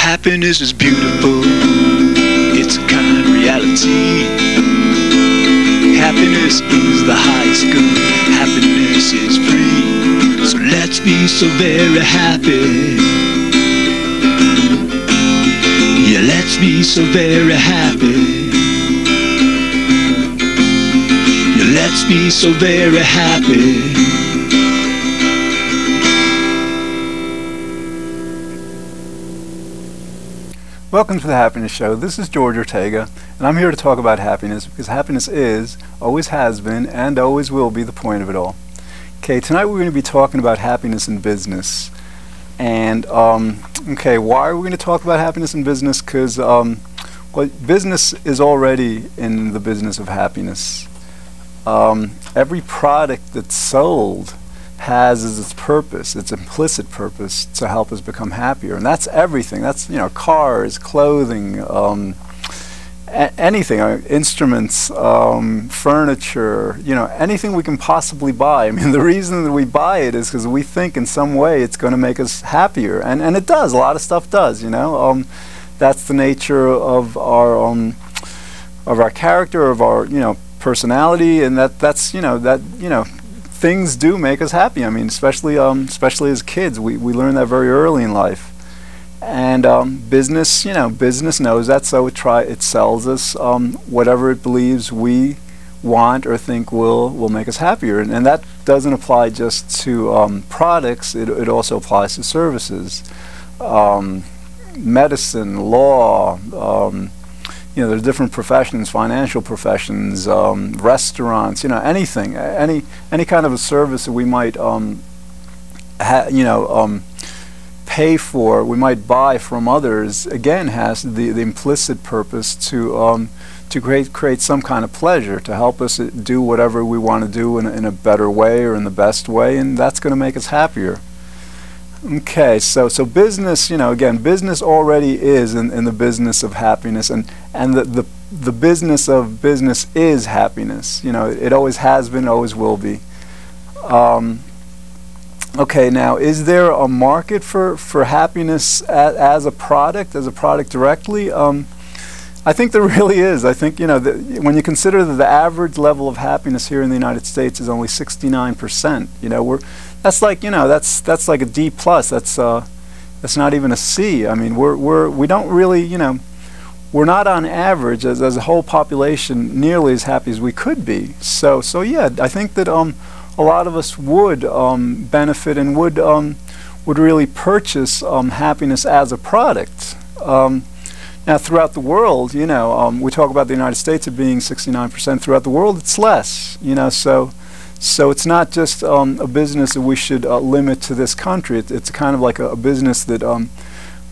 Happiness is beautiful, it's a kind reality. Happiness is the highest good, happiness is free. So let's be so very happy. Yeah, let's be so very happy. Yeah, let's be so very happy. Welcome to the Happiness Show. This is George Ortega, and I'm here to talk about happiness because happiness is, always has been, and always will be the point of it all. Okay, tonight we're going to be talking about happiness in business. And, okay, why are we going to talk about happiness in business? Because, well, business is already in the business of happiness. Every product that's sold has as its purpose, its implicit purpose, to help us become happier, and that's everything. That's, you know, cars, clothing, anything, instruments, furniture, you know, anything we can possibly buy. I mean, the reason that we buy it is because we think in some way it's going to make us happier, and it does. A lot of stuff does, you know. That's the nature of our character, of our, you know, personality, and that's you know, things do make us happy. I mean, especially as kids, we learn that very early in life. And business, you know, business knows that, so it sells us whatever it believes we want or think will make us happier. And that doesn't apply just to products. It also applies to services, medicine, law. You know, there's different professions, financial professions, restaurants, you know, anything, any kind of a service that we might, pay for, we might buy from others, again, has the implicit purpose to create some kind of pleasure, to help us do whatever we want to do in a better way or in the best way, and that's going to make us happier. Okay, so business, you know, again, business already is in the business of happiness, and the business of business is happiness. You know, it always has been, always will be. Okay, now, is there a market for happiness as a product directly? I think there really is. I think, you know, when you consider that the average level of happiness here in the United States is only 69%, you know, that's like, you know, that's like a D+. That's not even a C. I mean, we don't really, you know, we're not on average as a whole population nearly as happy as we could be. So yeah, I think that a lot of us would benefit and would really purchase happiness as a product. Now, throughout the world, you know, we talk about the United States it being 69%. Throughout the world, it's less. You know, so it's not just a business that we should limit to this country. It's kind of like a business that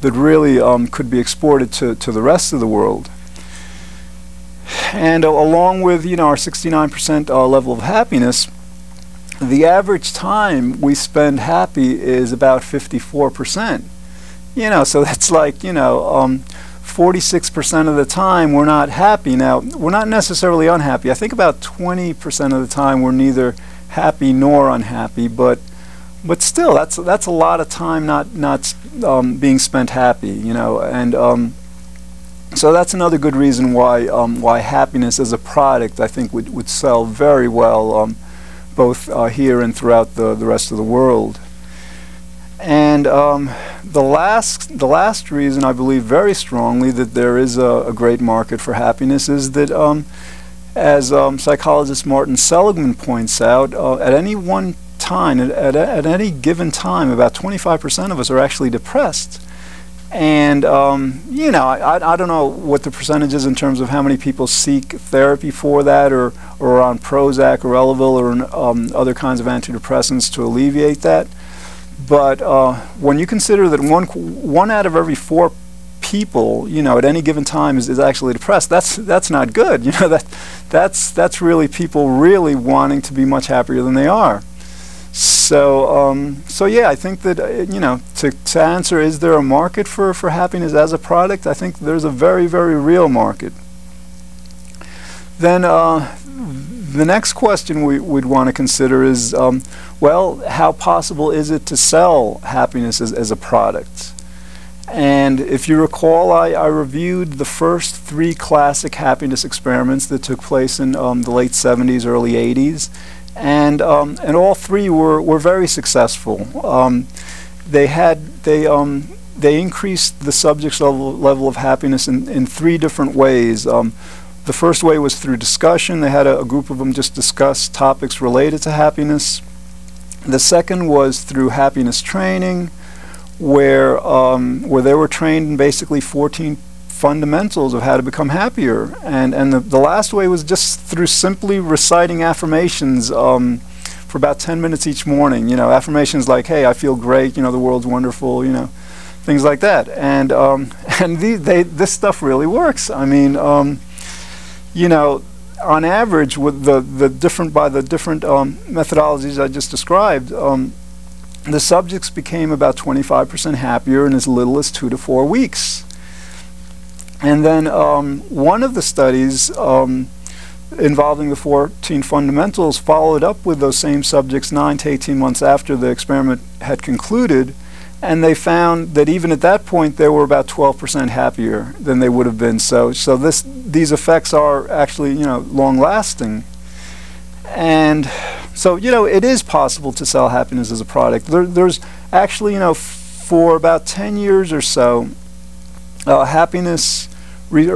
really could be exported to the rest of the world. And along with, you know, our 69% level of happiness, the average time we spend happy is about 54%. You know, so that's like, you know, 46% of the time we're not happy. Now, we're not necessarily unhappy. I think about 20% of the time we're neither happy nor unhappy, but still, that's a lot of time not being spent happy, you know. And so that's another good reason why happiness as a product, I think, would sell very well, both here and throughout the rest of the world. And the last reason I believe very strongly that there is a great market for happiness is that, as psychologist Martin Seligman points out, at any one time, at any given time, about 25% of us are actually depressed. And you know, I don't know what the percentage is in terms of how many people seek therapy for that, or are on Prozac or Elavil or other kinds of antidepressants to alleviate that. But when you consider that one out of every 4 people, you know, at any given time is actually depressed, that's not good. You know, that's really people really wanting to be much happier than they are. So yeah, I think that you know, to answer, is there a market for happiness as a product? I think there's a very, very real market. Then the next question we'd want to consider is, well, how possible is it to sell happiness as a product? And if you recall, I reviewed the first 3 classic happiness experiments that took place in the late 70s, early 80s, and all 3 were very successful. They increased the subject's level of happiness in 3 different ways. The first way was through discussion. They had a group of them just discuss topics related to happiness. The second was through happiness training, where they were trained in basically 14 fundamentals of how to become happier. And the last way was just through simply reciting affirmations for about 10 minutes each morning. You know, affirmations like, hey, I feel great, you know, the world's wonderful, you know, things like that. And this stuff really works. I mean, you know, on average, with the different methodologies I just described, the subjects became about 25% happier in as little as 2 to 4 weeks. And then one of the studies involving the 14 fundamentals followed up with those same subjects 9 to 18 months after the experiment had concluded, and they found that even at that point they were about 12% happier than they would have been. So these effects are actually, you know, long-lasting. And so, you know, it is possible to sell happiness as a product. There's actually, you know, for about 10 years or so, or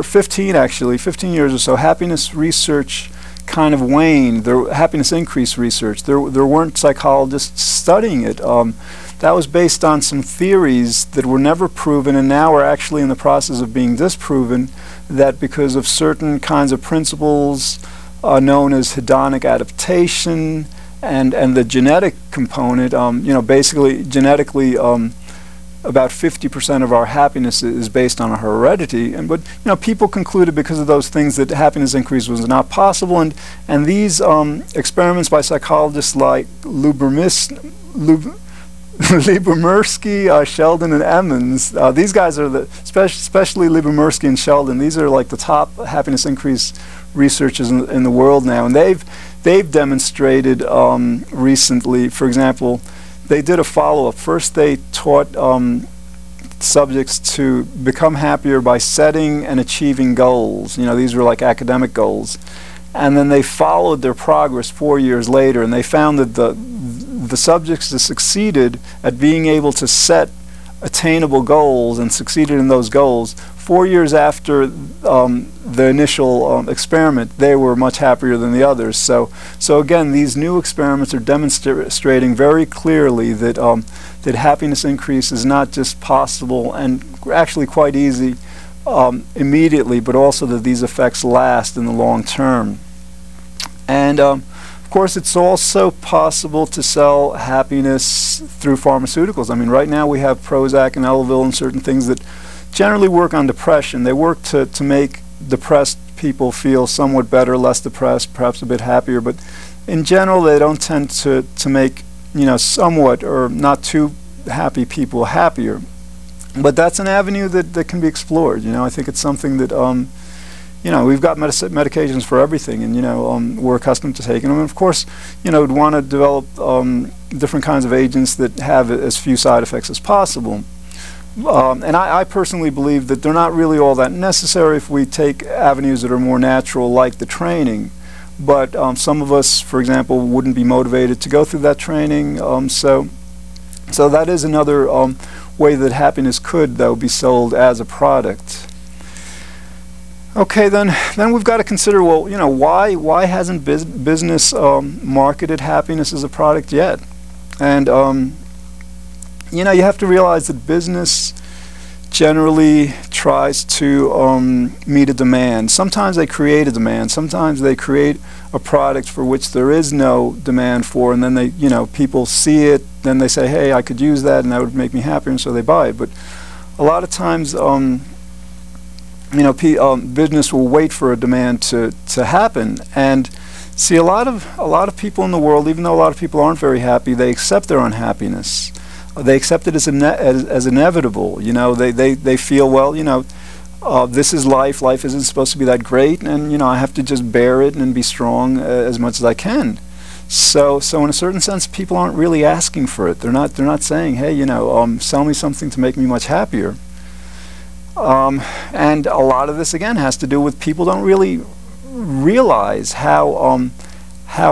15 years or so, happiness research kind of waned. Happiness increase research. There weren't psychologists studying it. That was based on some theories that were never proven, and now are actually in the process of being disproven, that because of certain kinds of principles known as hedonic adaptation and the genetic component, you know, basically genetically about 50% of our happiness is based on our heredity. But you know, people concluded because of those things that happiness increase was not possible, and these experiments by psychologists like Lyubomirsky, Sheldon, and Emmons. These guys are especially Lyubomirsky and Sheldon. These are like the top happiness increase researchers in the world now, and they've demonstrated recently. For example, they did a follow-up. First, they taught subjects to become happier by setting and achieving goals. You know, these were like academic goals, and then they followed their progress 4 years later, and they found that the subjects that succeeded at being able to set attainable goals and succeeded in those goals 4 years after the initial experiment, they were much happier than the others. So again, these new experiments are demonstrating very clearly that that happiness increase is not just possible and actually quite easy immediately, but also that these effects last in the long term. And of course, it's also possible to sell happiness through pharmaceuticals. I mean, right now we have Prozac and Elavil and certain things that generally work on depression. They work to make depressed people feel somewhat better, less depressed, perhaps a bit happier, but in general they don't tend to make, you know, somewhat or not too happy people happier. But that's an avenue that can be explored. You know, I think it's something that you know, we've got medications for everything, and you know, we're accustomed to taking them. And of course, you know, we'd want to develop different kinds of agents that have as few side effects as possible. And I personally believe that they're not really all that necessary if we take avenues that are more natural, like the training. But some of us, for example, wouldn't be motivated to go through that training. So that is another way that happiness could, though, be sold as a product. Okay, then we've got to consider, well, you know, why hasn't business marketed happiness as a product yet? And you know, you have to realize that business generally tries to meet a demand. Sometimes they create a demand. Sometimes they create a product for which there is no demand for, and then they, you know, people see it, then they say, hey, I could use that, and that would make me happier, and so they buy it. But a lot of times, you know, business will wait for a demand to happen. And see, a lot of people in the world, even though a lot of people aren't very happy, they accept their unhappiness. They accept it as inevitable. You know, they feel, well, you know, this is life. Life isn't supposed to be that great, and you know, I have to just bear it and be strong as much as I can. So in a certain sense, people aren't really asking for it. They're not saying, hey, you know, sell me something to make me much happier. And a lot of this, again, has to do with people don't really realize how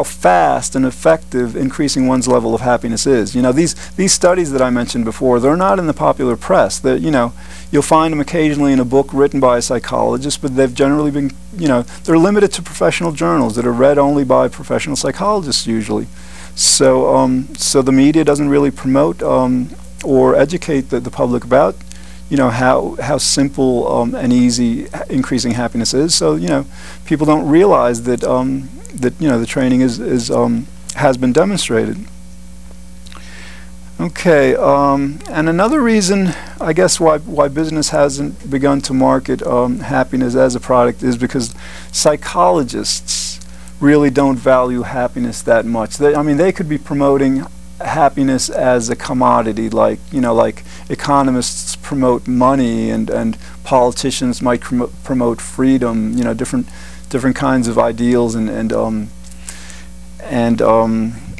fast and effective increasing one's level of happiness is. You know, these studies that I mentioned before, they're not in the popular press. That, you know, you'll find them occasionally in a book written by a psychologist, but they've generally been, you know, they're limited to professional journals that are read only by professional psychologists usually. So so the media doesn't really promote or educate the public about, you know, how simple and easy increasing happiness is. So, you know, people don't realize that that, you know, the training has been demonstrated. Okay, and another reason, I guess, why business hasn't begun to market happiness as a product is because psychologists really don't value happiness that much. I mean, they could be promoting happiness as a commodity, like, you know, like economists promote money, and politicians might promote freedom, you know, different kinds of ideals and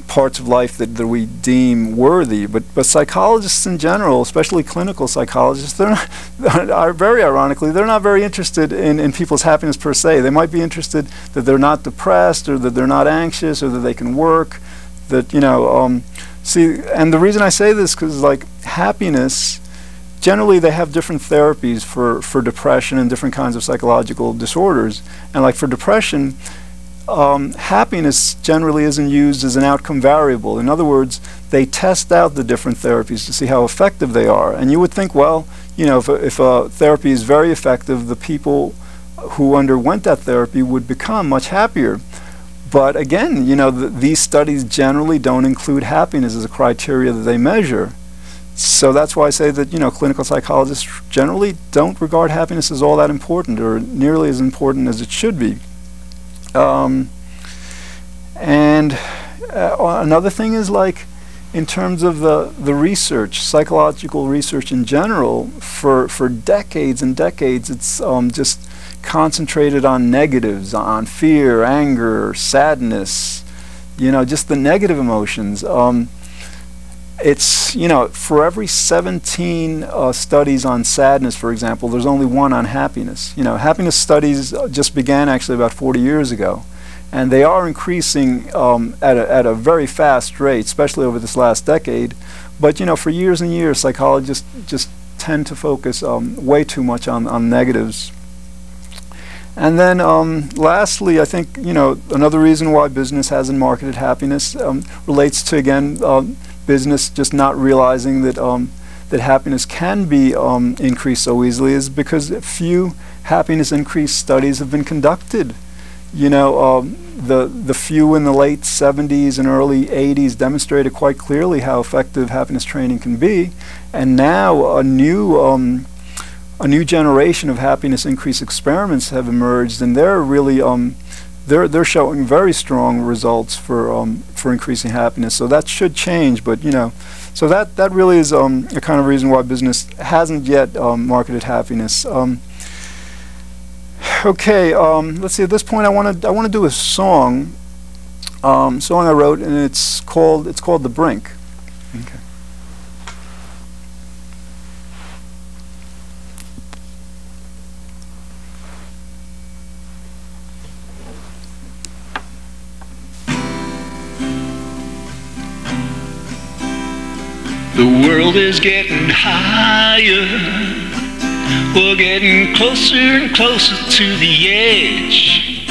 parts of life that we deem worthy. But psychologists in general, especially clinical psychologists, are very ironically, they're not very interested in people's happiness per se. They might be interested that they're not depressed, or that they're not anxious, or that they can work, that, you know, see, and the reason I say this, because, like, happiness, generally they have different therapies for depression and different kinds of psychological disorders. And, like, for depression, happiness generally isn't used as an outcome variable. In other words, they test out the different therapies to see how effective they are. And you would think, well, you know, if a therapy is very effective, the people who underwent that therapy would become much happier. But again, you know, these studies generally don't include happiness as a criteria that they measure. So that's why I say that, you know, clinical psychologists generally don't regard happiness as all that important, or nearly as important as it should be. Another thing is, like, in terms of the research, psychological research in general, for decades and decades, it's just concentrated on negatives, on fear, anger, sadness, you know, just the negative emotions. It's, you know, for every 17 studies on sadness, for example, there's only one on happiness. You know, happiness studies just began actually about 40 years ago, and they are increasing at a very fast rate, especially over this last decade. But, you know, for years and years, psychologists just tend to focus way too much on negatives. And then lastly, I think, you know, another reason why business hasn't marketed happiness relates to, again, business just not realizing that that happiness can be increased so easily, is because few happiness increase studies have been conducted. You know, the few in the late 70s and early 80s demonstrated quite clearly how effective happiness training can be, and now a new generation of happiness increase experiments have emerged, and they're really they're showing very strong results for increasing happiness. So that should change, but, you know, so that really is a kind of reason why business hasn't yet marketed happiness. Okay, let's see. At this point, I want to do a song I wrote, and it's called "The Brink." Okay. The world is getting higher. We're getting closer and closer to the edge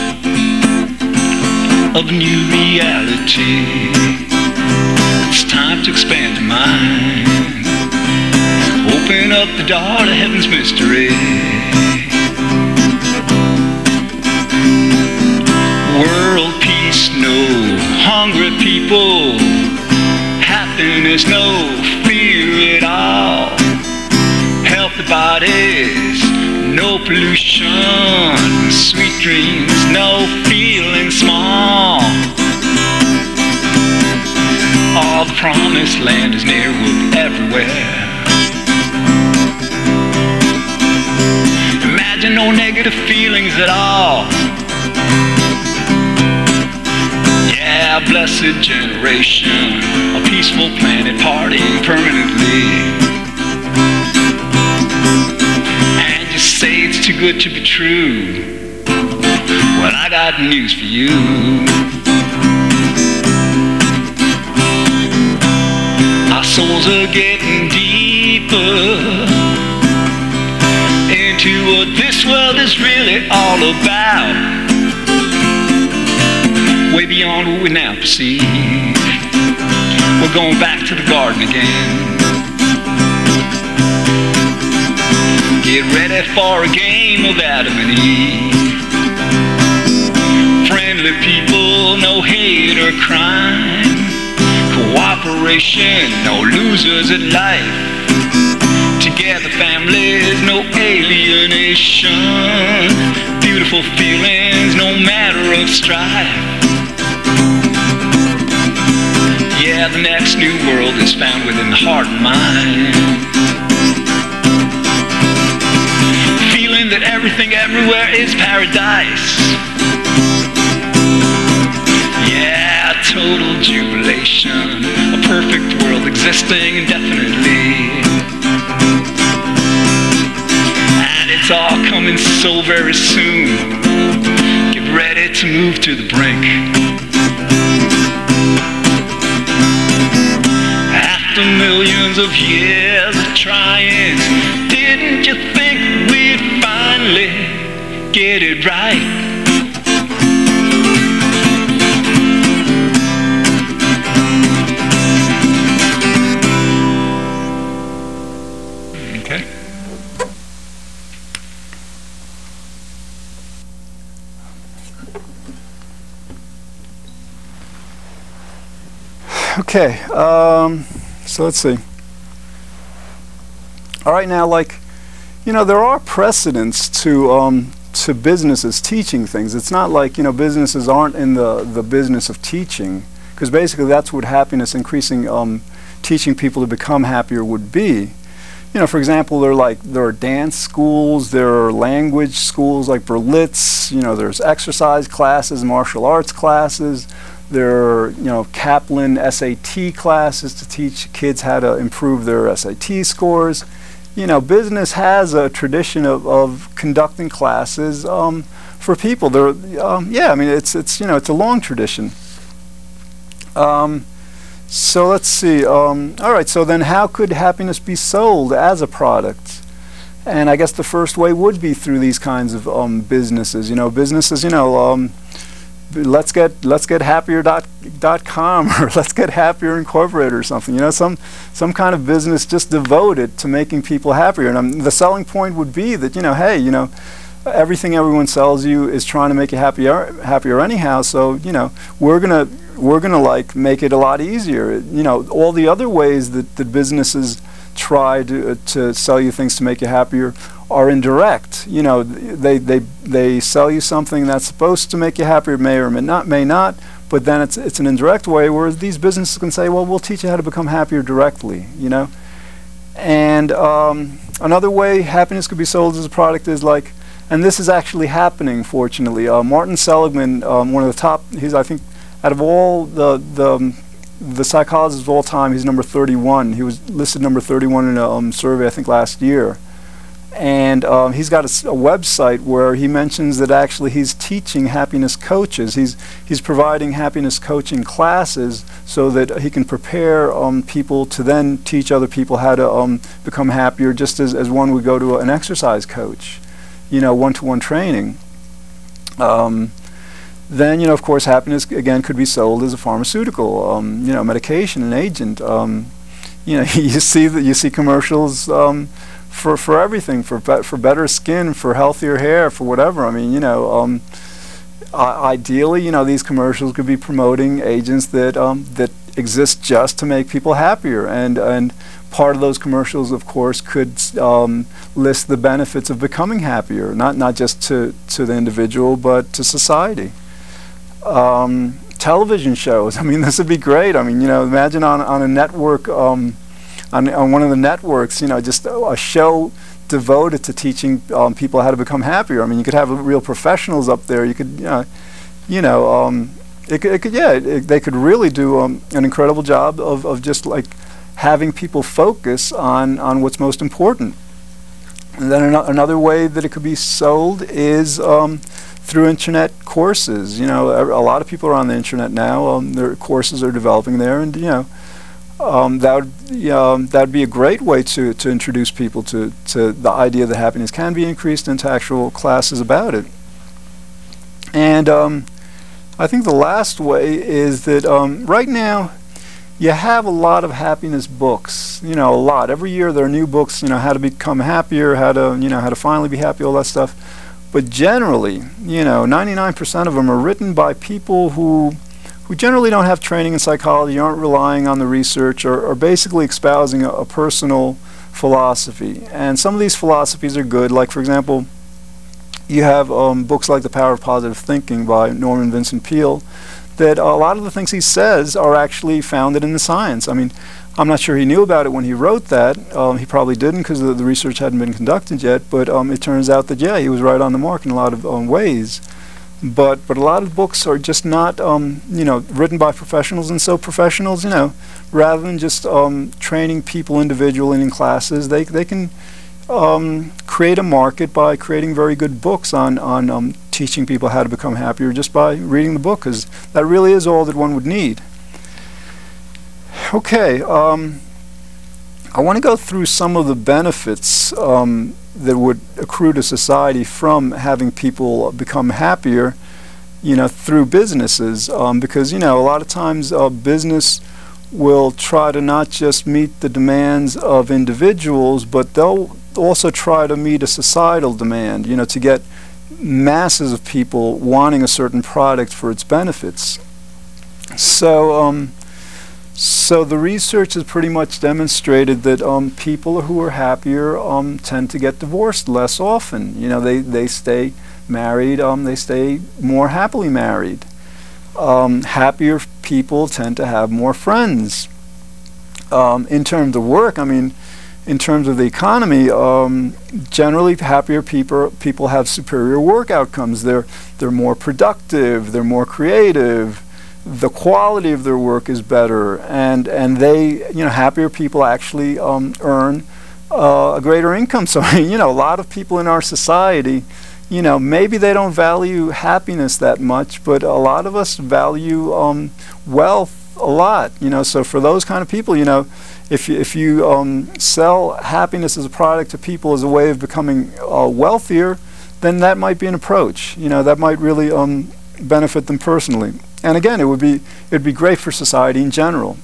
of new reality. It's time to expand the mind, open up the door to heaven's mystery. World peace, no hungry people. Happiness, no fear at all. Healthy bodies, no pollution. Sweet dreams, no feeling small. All the promised land is near, we're everywhere. Imagine no negative feelings at all. Yeah, blessed generation, a peaceful planet partying permanently. And good to be true. Well, I got news for you. Our souls are getting deeper into what this world is really all about, way beyond what we now perceive. We're going back to the garden again. Get ready for a game of Adam and Eve. Friendly people, no hate or crime. Cooperation, no losers in life. Together families, no alienation. Beautiful feelings, no matter of strife. Yeah, the next new world is found within the heart and mind. Feeling that everything everywhere is paradise. Yeah, total jubilation. A perfect world existing indefinitely. And it's all coming so very soon. Get ready to move to the brink. After millions of years of trying, didn't you think we'd finally get it right? Okay. Okay, so let's see. All right, now, like, you know, there are precedents to businesses teaching things. It's not like, you know, businesses aren't in the business of teaching, because basically that's what happiness, increasing, teaching people to become happier would be. You know, for example, there are dance schools, there are language schools like Berlitz, you know, there's exercise classes, martial arts classes. There are, you know, Kaplan SAT classes to teach kids how to improve their SAT scores. You know, business has a tradition of conducting classes for people. Yeah, I mean, it's you know, it's a long tradition. So let's see. All right. So then, how could happiness be sold as a product? And I guess the first way would be through these kinds of businesses. You know, businesses. You know. Let's get happier.com or let's get happier incorporated or something, you know, some kind of business just devoted to making people happier. And the selling point would be that, you know, hey, you know, everything everyone sells you is trying to make you happier anyhow, so, you know, we're gonna like make it a lot easier. You know, all the other ways that businesses try to sell you things to make you happier are indirect. You know, they sell you something that's supposed to make you happier, may or may not, but then it's an indirect way, whereas these businesses can say, well, we'll teach you how to become happier directly, you know. And another way happiness could be sold as a product is like, and this is actually happening, fortunately. Martin Seligman, one of the top, he's, I think, out of all the psychologists of all time, he's number 31. He was listed number 31 in a survey, I think, last year. And he's got a website where he mentions that actually he's teaching happiness coaches. He's providing happiness coaching classes so that he can prepare people to then teach other people how to become happier, just as one would go to an exercise coach, you know, one-to-one training. Then, you know, of course, happiness again could be sold as a pharmaceutical, you know, medication, an agent. You know, you see commercials for everything, for better skin, for healthier hair, for whatever. I mean, you know, ideally, you know, these commercials could be promoting agents that exist just to make people happier, and part of those commercials, of course, could list the benefits of becoming happier, not just to the individual, but to society. Television shows. I mean, this would be great. I mean, you know, imagine on a network, on one of the networks, you know, just a show devoted to teaching people how to become happier. I mean, you could have real professionals up there. You could, they could really do an incredible job of just like having people focus on what's most important. And then another way that it could be sold is through internet courses. You know, a lot of people are on the internet now. Their courses are developing there, and that would be a great way to introduce people to the idea that happiness can be increased, into actual classes about it. And I think the last way is that right now you have a lot of happiness books. You know, a lot. Every year there are new books. You know, how to become happier, how to finally be happy, all that stuff. But generally, 99% of them are written by people who generally don't have training in psychology, aren't relying on the research, or are basically espousing a personal philosophy. And some of these philosophies are good. Like, for example, you have books like The Power of Positive Thinking by Norman Vincent Peale, that a lot of the things he says are actually founded in the science. I mean, I'm not sure he knew about it when he wrote that. He probably didn't, because the research hadn't been conducted yet, but it turns out that, yeah, he was right on the mark in a lot of ways. But a lot of books are just not, written by professionals, and so professionals, rather than just training people individually in classes, they can create a market by creating very good books on teaching people how to become happier just by reading the book, because that really is all that one would need. Okay, I want to go through some of the benefits that would accrue to society from having people become happier, through businesses, because a lot of times business will try to not just meet the demands of individuals, but they'll also try to meet a societal demand, to get masses of people wanting a certain product for its benefits. So the research has pretty much demonstrated that people who are happier tend to get divorced less often. They stay married, they stay more happily married. Happier people tend to have more friends. In terms of work, in terms of the economy, generally happier people have superior work outcomes. They're more productive, they're more creative, the quality of their work is better, and they, happier people actually earn a greater income. So, a lot of people in our society, maybe they don't value happiness that much, but a lot of us value wealth a lot. So for those kind of people, if you sell happiness as a product to people as a way of becoming wealthier, then that might be an approach. That might really benefit them personally. And again, it'd be great for society in general,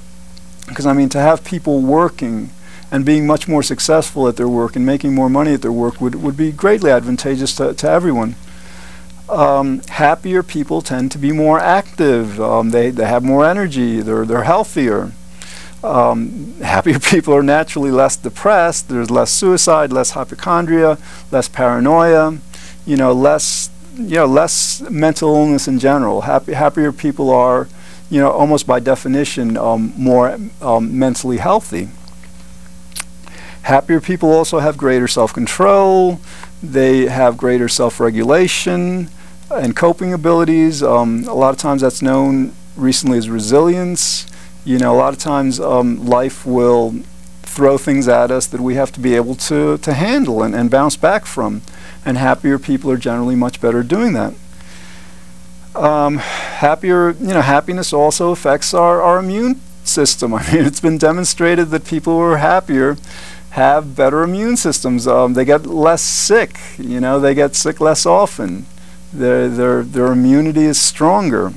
because to have people working and being much more successful at their work and making more money at their work would be greatly advantageous to everyone. Happier people tend to be more active. They have more energy. They're healthier. Happier people are naturally less depressed. There's less suicide, less hypochondria, less paranoia. Less mental illness in general. Happier people are, almost by definition, more mentally healthy. Happier people also have greater self-control. They have greater self-regulation and coping abilities. A lot of times that's known recently as resilience. A lot of times life will throw things at us that we have to be able to handle and bounce back from. And happier people are generally much better at doing that. Happiness also affects our immune system. It's been demonstrated that people who are happier have better immune systems. They get less sick. They get sick less often. Their immunity is stronger.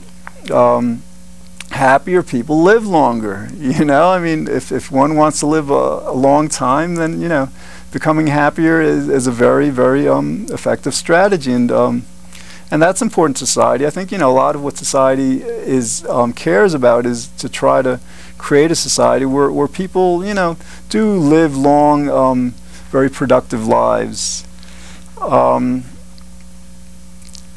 Happier people live longer. If one wants to live a long time, then becoming happier is a very, very effective strategy, and that's important to society. I think a lot of what society cares about is to try to create a society where people do live long, very productive lives.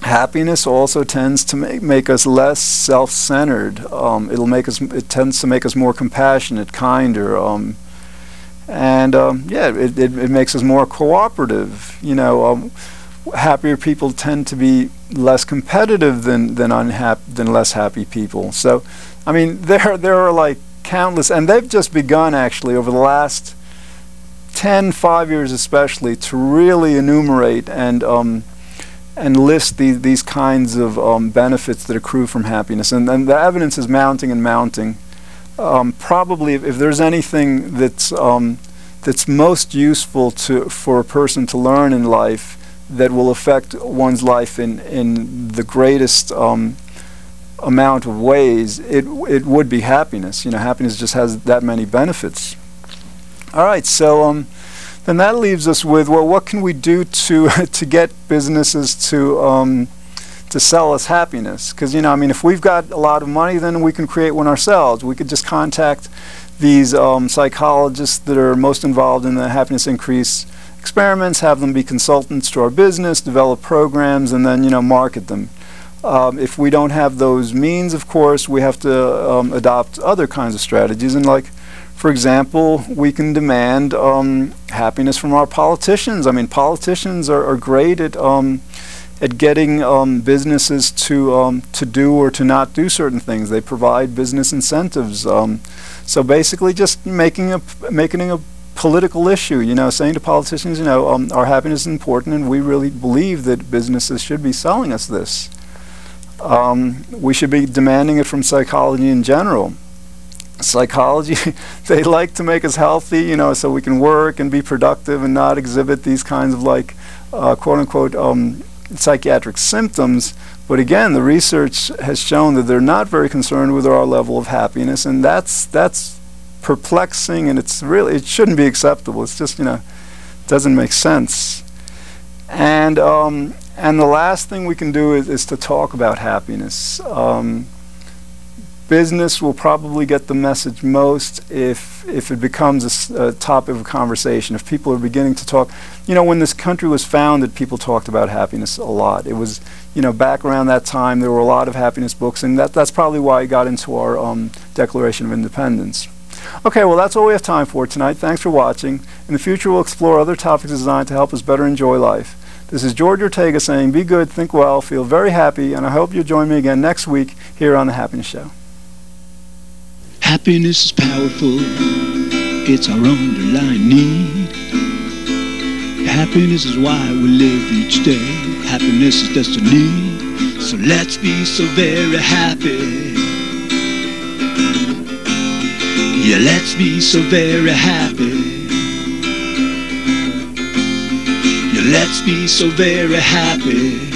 Happiness also tends to make us less self-centered. It tends to make us more compassionate, kinder. It makes us more cooperative. Happier people tend to be less competitive than less happy people. So, there are like countless, and they've just begun actually over the last 5 years especially, to really enumerate and list these kinds of benefits that accrue from happiness. And the evidence is mounting and mounting. Probably, if there's anything that's most useful for a person to learn in life, that will affect one's life in the greatest amount of ways, it would be happiness. You know, happiness just has that many benefits. All right, so then that leaves us with, well, what can we do to to get businesses to sell us happiness? Because, you know, I mean, if we've got a lot of money, then we can create one ourselves. We could just contact these psychologists that are most involved in the happiness increase experiments, have them be consultants to our business, develop programs, and then, you know, market them. If we don't have those means, of course, we have to adopt other kinds of strategies. And, like, for example, we can demand happiness from our politicians. I mean, politicians are great at getting businesses to do or to not do certain things. They provide business incentives. So basically, just making a political issue. You know, saying to politicians, you know, our happiness is important, and we really believe that businesses should be selling us this. We should be demanding it from psychology in general. Psychology, they like to make us healthy, you know, so we can work and be productive and not exhibit these kinds of, like, quote-unquote psychiatric symptoms. But again, the research has shown that they're not very concerned with our level of happiness, and that's perplexing, and it shouldn't be acceptable. It's just, you know, doesn't make sense. And the last thing we can do is to talk about happiness. Business will probably get the message most if it becomes a topic of conversation. If people are beginning to talk, you know, when this country was founded, people talked about happiness a lot. It was, you know, back around that time, there were a lot of happiness books, and that's probably why it got into our Declaration of Independence. Okay, well, that's all we have time for tonight. Thanks for watching. In the future, we'll explore other topics designed to help us better enjoy life. This is George Ortega saying, be good, think well, feel very happy, and I hope you'll join me again next week here on The Happiness Show. Happiness is powerful, it's our underlying need. Happiness is why we live each day. Happiness is destiny, so let's be so very happy. Yeah, let's be so very happy. Yeah, let's be so very happy.